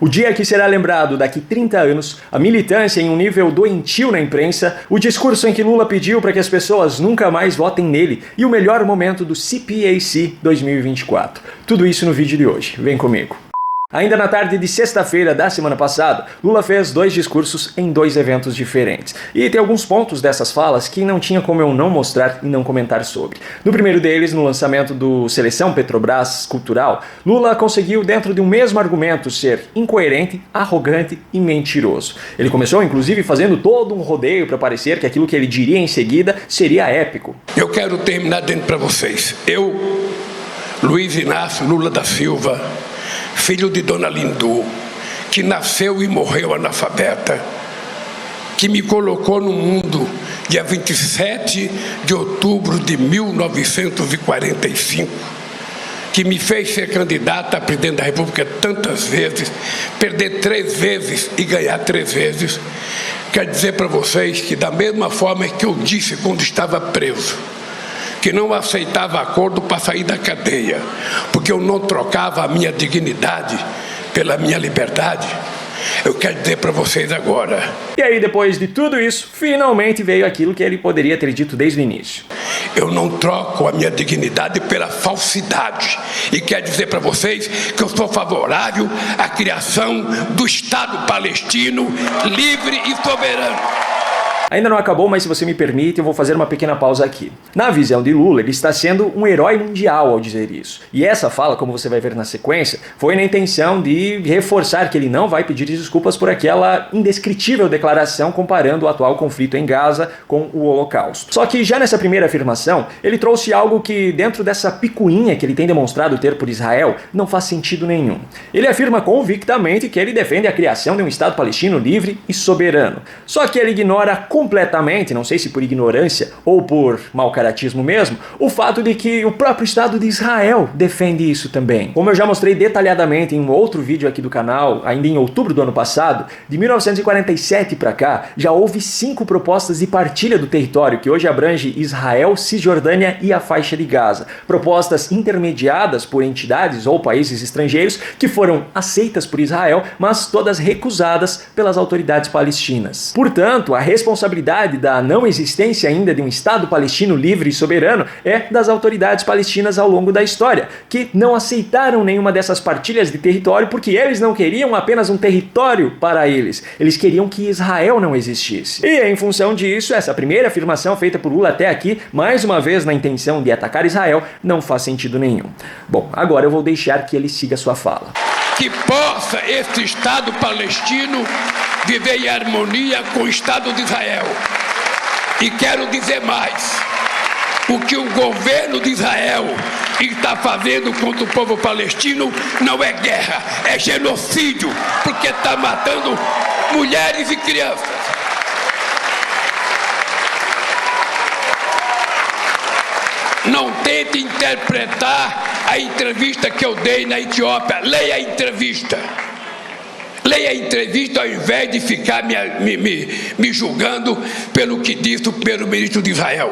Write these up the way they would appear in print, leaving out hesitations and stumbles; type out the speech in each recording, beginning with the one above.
O dia que será lembrado daqui 30 anos, a militância em um nível doentio na imprensa, o discurso em que Lula pediu para que as pessoas nunca mais votem nele e o melhor momento do CPAC 2024. Tudo isso no vídeo de hoje. Vem comigo. Ainda na tarde de sexta-feira da semana passada, Lula fez 2 discursos em 2 eventos diferentes. E tem alguns pontos dessas falas que não tinha como eu não mostrar e não comentar sobre. No primeiro deles, no lançamento do Seleção Petrobras Cultural, Lula conseguiu, dentro de um mesmo argumento, ser incoerente, arrogante e mentiroso. Ele começou, inclusive, fazendo todo um rodeio para parecer que aquilo que ele diria em seguida seria épico. Eu quero terminar dizendo para vocês, eu, Luiz Inácio Lula da Silva, filho de Dona Lindu, que nasceu e morreu analfabeta, que me colocou no mundo dia 27 de outubro de 1945, que me fez ser candidata a presidente da República tantas vezes, perder 3 vezes e ganhar 3 vezes. Quero dizer para vocês que, da mesma forma que eu disse quando estava preso, que não aceitava acordo para sair da cadeia, porque eu não trocava a minha dignidade pela minha liberdade, eu quero dizer para vocês agora. E aí, depois de tudo isso, finalmente veio aquilo que ele poderia ter dito desde o início. Eu não troco a minha dignidade pela falsidade. E quero dizer para vocês que eu sou favorável à criação do Estado palestino livre e soberano. Ainda não acabou, mas se você me permite, eu vou fazer uma pequena pausa aqui. Na visão de Lula, ele está sendo um herói mundial ao dizer isso. E essa fala, como você vai ver na sequência, foi na intenção de reforçar que ele não vai pedir desculpas por aquela indescritível declaração comparando o atual conflito em Gaza com o Holocausto. Só que já nessa primeira afirmação, ele trouxe algo que, dentro dessa picuinha que ele tem demonstrado ter por Israel, não faz sentido nenhum. Ele afirma convictamente que ele defende a criação de um Estado palestino livre e soberano. Só que ele ignora completamente, não sei se por ignorância ou por mau caratismo mesmo, o fato de que o próprio Estado de Israel defende isso também. Como eu já mostrei detalhadamente em um outro vídeo aqui do canal, ainda em outubro do ano passado, de 1947 para cá, já houve 5 propostas de partilha do território, que hoje abrange Israel, Cisjordânia e a faixa de Gaza. Propostas intermediadas por entidades ou países estrangeiros que foram aceitas por Israel, mas todas recusadas pelas autoridades palestinas. Portanto, a responsabilidade da não existência ainda de um Estado palestino livre e soberano é das autoridades palestinas ao longo da história, que não aceitaram nenhuma dessas partilhas de território porque eles não queriam apenas um território para eles, eles queriam que Israel não existisse. E em função disso, essa primeira afirmação feita por Lula até aqui, mais uma vez na intenção de atacar Israel, não faz sentido nenhum. Bom, agora eu vou deixar que ele siga sua fala. Que possa este Estado palestino viver em harmonia com o Estado de Israel. E quero dizer mais, o que o governo de Israel está fazendo contra o povo palestino não é guerra, é genocídio, porque está matando mulheres e crianças. Não tente interpretar a entrevista que eu dei na Etiópia. Leia a entrevista. Leia a entrevista ao invés de ficar me julgando pelo que disse o primeiro-ministro de Israel.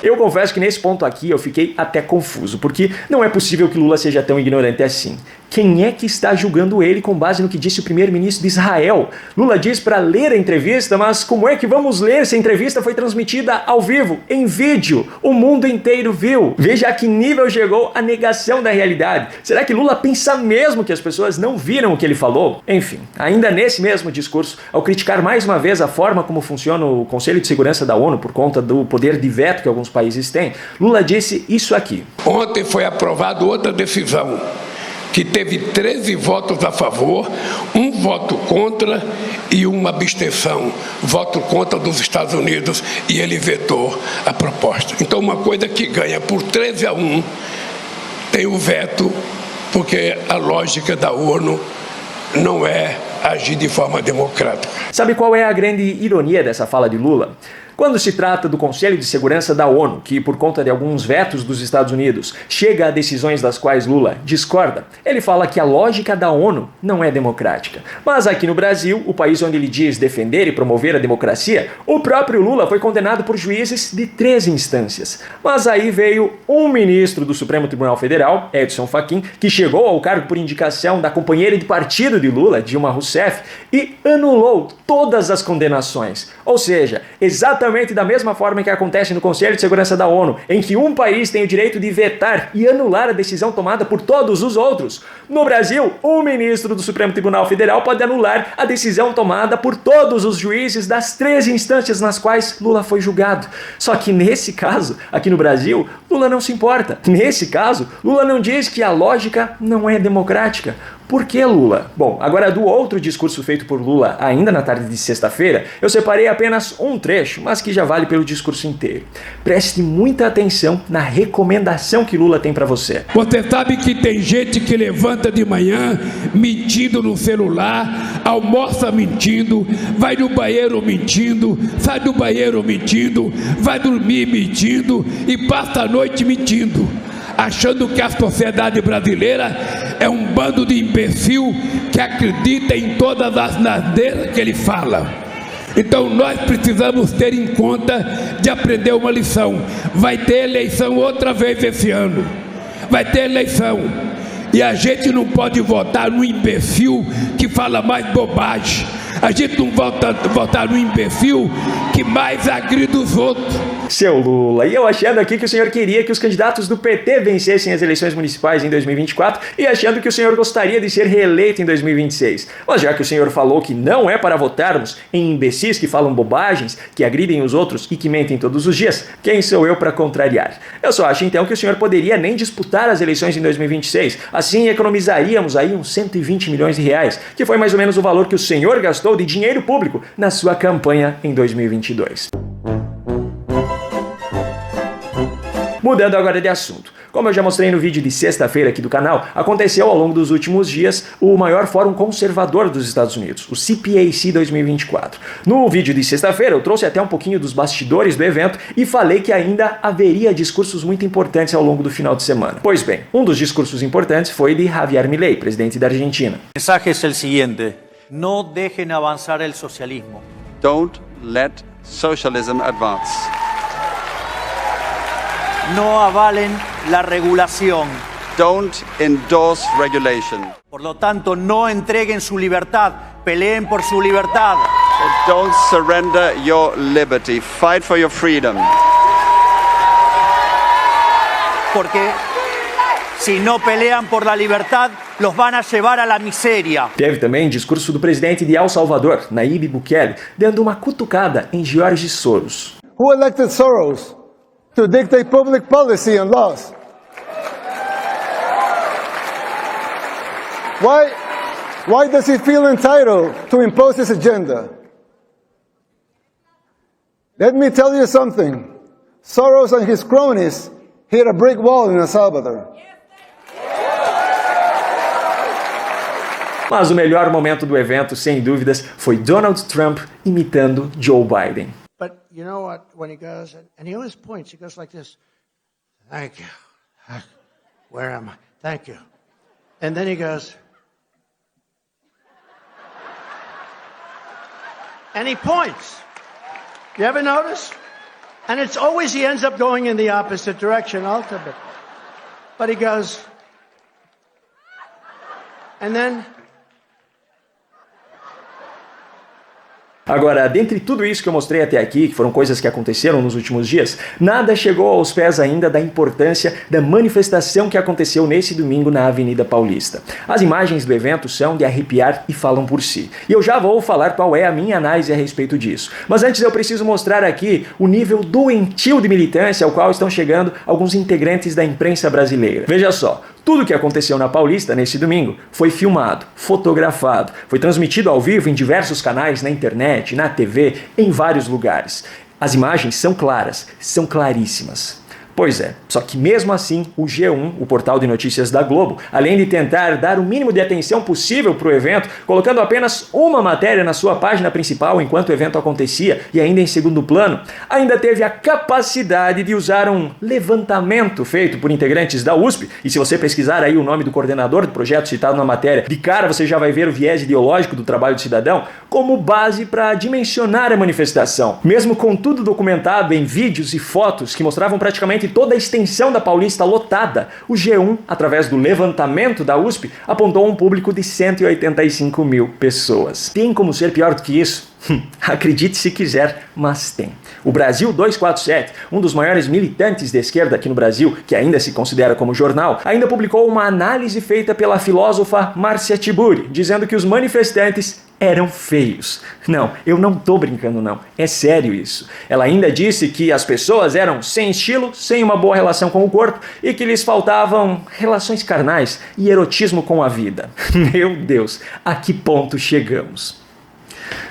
Eu confesso que nesse ponto aqui eu fiquei até confuso, porque não é possível que Lula seja tão ignorante assim. Quem é que está julgando ele com base no que disse o primeiro-ministro de Israel? Lula diz para ler a entrevista, mas como é que vamos ler se a entrevista foi transmitida ao vivo, em vídeo? O mundo inteiro viu. Veja a que nível chegou a negação da realidade. Será que Lula pensa mesmo que as pessoas não viram o que ele falou? Enfim, ainda nesse mesmo discurso, ao criticar mais uma vez a forma como funciona o Conselho de Segurança da ONU por conta do poder de veto que alguns países têm, Lula disse isso aqui. Ontem foi aprovada outra decisão, que teve 13 votos a favor, 1 voto contra e 1 abstenção, voto contra dos Estados Unidos, e ele vetou a proposta. Então, uma coisa que ganha por 13-1 tem o veto, porque a lógica da ONU não é agir de forma democrática. Sabe qual é a grande ironia dessa fala de Lula? Quando se trata do Conselho de Segurança da ONU, que por conta de alguns vetos dos Estados Unidos chega a decisões das quais Lula discorda, ele fala que a lógica da ONU não é democrática. Mas aqui no Brasil, o país onde ele diz defender e promover a democracia, o próprio Lula foi condenado por juízes de 3 instâncias. Mas aí veio um ministro do Supremo Tribunal Federal, Edson Fachin, que chegou ao cargo por indicação da companheira de partido de Lula, Dilma Rousseff, e anulou todas as condenações. Ou seja, exatamente da mesma forma que acontece no Conselho de Segurança da ONU, em que um país tem o direito de vetar e anular a decisão tomada por todos os outros. No Brasil, o ministro do Supremo Tribunal Federal pode anular a decisão tomada por todos os juízes das 3 instâncias nas quais Lula foi julgado. Só que nesse caso, aqui no Brasil, Lula não se importa. Nesse caso, Lula não diz que a lógica não é democrática. Por que Lula? Bom, agora do outro discurso feito por Lula ainda na tarde de sexta-feira, eu separei apenas um trecho, mas que já vale pelo discurso inteiro. Preste muita atenção na recomendação que Lula tem para você. Você sabe que tem gente que levanta de manhã mentindo no celular, almoça mentindo, vai no banheiro mentindo, sai do banheiro mentindo, vai dormir mentindo e passa a noite mentindo, achando que a sociedade brasileira é um bando de imbecil que acredita em todas as asneiras que ele fala. Então nós precisamos ter em conta de aprender uma lição. Vai ter eleição outra vez esse ano. Vai ter eleição. E a gente não pode votar no imbecil que fala mais bobagem. A gente não votar no imbecil que mais agride os outros. Seu Lula, e eu achando aqui que o senhor queria que os candidatos do PT vencessem as eleições municipais em 2024 e achando que o senhor gostaria de ser reeleito em 2026. Mas já que o senhor falou que não é para votarmos em imbecis que falam bobagens, que agridem os outros e que mentem todos os dias, quem sou eu para contrariar? Eu só acho então que o senhor poderia nem disputar as eleições em 2026, assim economizaríamos aí uns 120 milhões de reais, que foi mais ou menos o valor que o senhor gastou de dinheiro público na sua campanha em 2022. Mudando agora de assunto. Como eu já mostrei no vídeo de sexta-feira aqui do canal, aconteceu ao longo dos últimos dias o maior fórum conservador dos Estados Unidos, o CPAC 2024. No vídeo de sexta-feira eu trouxe até um pouquinho dos bastidores do evento e falei que ainda haveria discursos muito importantes ao longo do final de semana. Pois bem, um dos discursos importantes foi de Javier Milei, presidente da Argentina. O mensaje é o seguinte: não deixem avançar o socialismo. Don't let socialism advance. No avalen la regulación. Don't endorse regulation. Por lo tanto, no entreguen su libertad, peleen por su libertad. Don't surrender your liberty. Fight for your freedom. Porque si no pelean por la libertad, los van a llevar a la miseria. Teve também discurso do presidente de El Salvador, Nayib Bukele, dando uma cutucada em George Soros. Who elected Soros to dictate public policy and laws? Why does he feel entitled to impose his agenda? Let me tell you something. Soros and his cronies hit a brick wall in El Salvador. Mas o melhor momento do evento, sem dúvidas, foi Donald Trump imitando Joe Biden. But you know what? When he goes, and he always points, he goes like this. Thank you. Where am I? Thank you. And then he goes. And he points. You ever notice? And it's always he ends up going in the opposite direction ultimately. But he goes. And then. Agora, dentre tudo isso que eu mostrei até aqui, que foram coisas que aconteceram nos últimos dias, nada chegou aos pés ainda da importância da manifestação que aconteceu nesse domingo na Avenida Paulista. As imagens do evento são de arrepiar e falam por si. E eu já vou falar qual é a minha análise a respeito disso. Mas antes eu preciso mostrar aqui o nível doentio de militância ao qual estão chegando alguns integrantes da imprensa brasileira. Veja só. Tudo o que aconteceu na Paulista nesse domingo foi filmado, fotografado, foi transmitido ao vivo em diversos canais na internet, na TV, em vários lugares. As imagens são claras, são claríssimas. Pois é, só que mesmo assim, o G1, o portal de notícias da Globo, além de tentar dar o mínimo de atenção possível para o evento, colocando apenas uma matéria na sua página principal enquanto o evento acontecia e ainda em segundo plano, ainda teve a capacidade de usar um levantamento feito por integrantes da USP, e se você pesquisar aí o nome do coordenador do projeto citado na matéria, de cara você já vai ver o viés ideológico do trabalho do cidadão, como base para dimensionar a manifestação. Mesmo com tudo documentado em vídeos e fotos que mostravam praticamente toda a extensão da Paulista lotada, o G1, através do levantamento da USP, apontou um público de 185 mil pessoas. Tem como ser pior do que isso? Acredite se quiser, mas tem. O Brasil 247, um dos maiores militantes de esquerda aqui no Brasil, que ainda se considera como jornal, ainda publicou uma análise feita pela filósofa Márcia Tiburi, dizendo que os manifestantes eram feios. Não, eu não tô brincando não, é sério isso. Ela ainda disse que as pessoas eram sem estilo, sem uma boa relação com o corpo e que lhes faltavam relações carnais e erotismo com a vida. Meu Deus, a que ponto chegamos?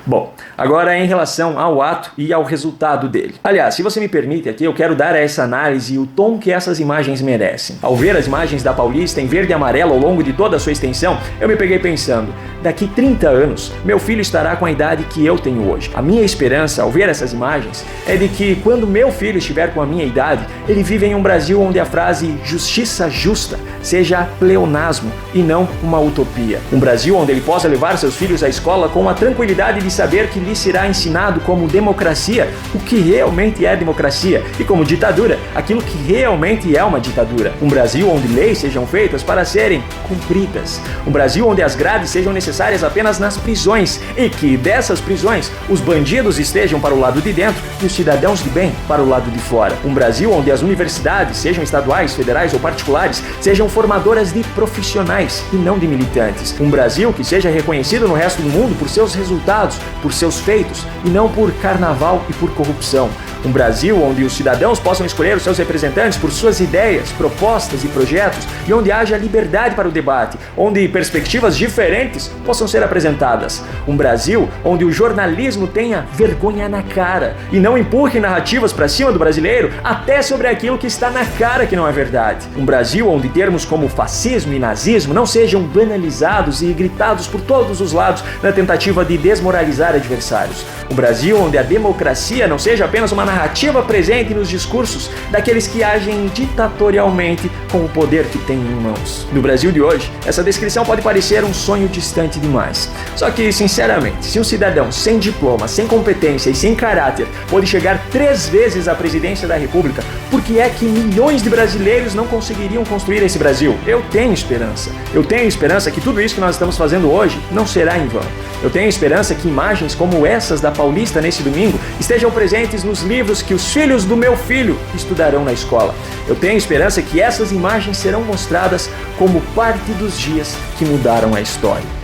Bom, agora em relação ao ato e ao resultado dele. Aliás, se você me permite aqui, eu quero dar a essa análise o tom que essas imagens merecem. Ao ver as imagens da Paulista em verde e amarelo ao longo de toda a sua extensão, eu me peguei pensando, daqui 30 anos, meu filho estará com a idade que eu tenho hoje. A minha esperança, ao ver essas imagens, é de que quando meu filho estiver com a minha idade, ele vive em um Brasil onde a frase justiça justa seja pleonasmo e não uma utopia. Um Brasil onde ele possa levar seus filhos à escola com a tranquilidade de saber que lhe será ensinado como democracia o que realmente é democracia e como ditadura aquilo que realmente é uma ditadura. Um Brasil onde leis sejam feitas para serem cumpridas. Um Brasil onde as grades sejam necessárias apenas nas prisões e que dessas prisões os bandidos estejam para o lado de dentro e os cidadãos de bem para o lado de fora. Um Brasil onde as universidades, sejam estaduais, federais ou particulares, sejam formadoras de profissionais e não de militantes. Um Brasil que seja reconhecido no resto do mundo por seus resultados, por seus feitos e não por carnaval e por corrupção. Um Brasil onde os cidadãos possam escolher os seus representantes por suas ideias, propostas e projetos e onde haja liberdade para o debate, onde perspectivas diferentes possam ser apresentadas. Um Brasil onde o jornalismo tenha vergonha na cara e não empurre narrativas para cima do brasileiro até sobre aquilo que está na cara que não é verdade. Um Brasil onde termos como fascismo e nazismo não sejam banalizados e gritados por todos os lados na tentativa de desmoralizar adversários. Um Brasil onde a democracia não seja apenas uma narrativa presente nos discursos daqueles que agem ditatorialmente com o poder que têm em mãos. No Brasil de hoje, essa descrição pode parecer um sonho distante demais. Só que, sinceramente, se um cidadão sem diploma, sem competência e sem caráter pode chegar 3 vezes à presidência da República, por que é que milhões de brasileiros não conseguiriam construir esse Brasil? Eu tenho esperança. Eu tenho esperança que tudo isso que nós estamos fazendo hoje não será em vão. Eu tenho esperança que imagens como essas da Paulista nesse domingo estejam presentes nos livros que os filhos do meu filho estudarão na escola. Eu tenho esperança que essas imagens serão mostradas como parte dos dias que mudaram a história.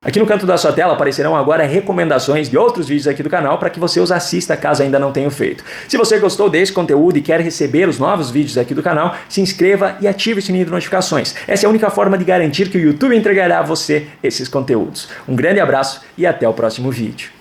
Aqui no canto da sua tela aparecerão agora recomendações de outros vídeos aqui do canal para que você os assista caso ainda não tenha feito. Se você gostou desse conteúdo e quer receber os novos vídeos aqui do canal, se inscreva e ative o sininho de notificações. Essa é a única forma de garantir que o YouTube entregará a você esses conteúdos. Um grande abraço e até o próximo vídeo.